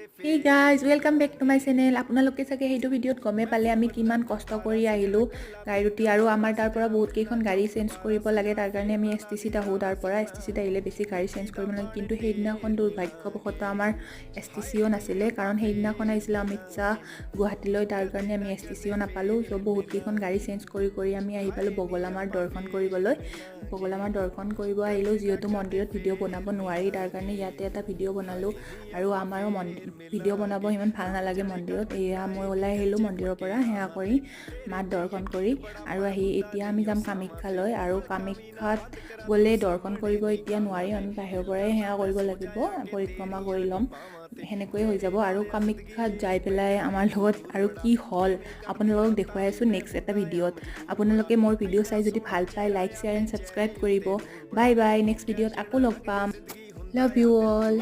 Hey guys, welcome back to my channel. আপোনালোকে চাগে সেইটো ভিডিঅ'ত গমে পালে আমি কিমান কষ্ট কৰি আহিলো গাড়ীটি আৰু আমাৰ তাৰ পৰা বহুত কেইখন গাড়ী চেঞ্জ কৰিব লাগে তাৰ কাৰণে আমি এছটিচিত আহো তাৰ পৰা এছটিচিত আহিলে বেছি গাড়ী চেঞ্জ কৰিব লাগে কিন্তু সেইদিনাখন দুৰ্ভাগ্যবশতঃ আমাৰ এছটিচিও নাছিলে কাৰণ সেইদিনাখন আহিছিল অমিত শ্বাহ গুৱাহাটীলৈ তাৰ কাৰণে আমি এছটিচিও নাপালো সো বহুত কেইখন গাড়ী চেঞ্জ কৰি আমি আহি পালো বগলামাৰ দৰ্শন কৰিবলৈ বগলামাৰ দৰ্শন কৰিব আহিলো যিহেতু মন্দিৰত ভিডিঅ' বনাব নোৱাৰি তাৰ কাৰণে ইয়াতে এটা ভিডিঅ' বনালো আৰু আমাৰো ভিডিঅ' বনাব ইমান ভাল নালাগে মন্দিৰত এয়া মই ওলাই আহিলোঁ মন্দিৰৰ পৰা সেয়া কৰি মাত দৰ্শন কৰি আৰু আহি এতিয়া আমি যাম কামাখ্যালৈ আৰু কামাখ্যাত গ'লে দৰ্শন কৰিব এতিয়া নোৱাৰিম আমি বাহিৰৰ পৰাই সেয়া কৰিব লাগিব পৰিক্ৰমা কৰি ল'ম সেনেকৈ হৈ যাব আৰু কামাখ্যাত যাই পেলাই আমাৰ লগত আৰু কি হ'ল আপোনালোকক দেখুৱাই আছোঁ নেক্সট এটা ভিডিঅ'ত আপোনালোকে মোৰ ভিডিঅ' চাই যদি ভাল পায় লাইক শ্বেয়াৰ এণ্ড ছাবস্ক্ৰাইব কৰিব বাই বাই নেক্সট ভিডিঅ'ত আকৌ লগ পাম লাভ ইউ অল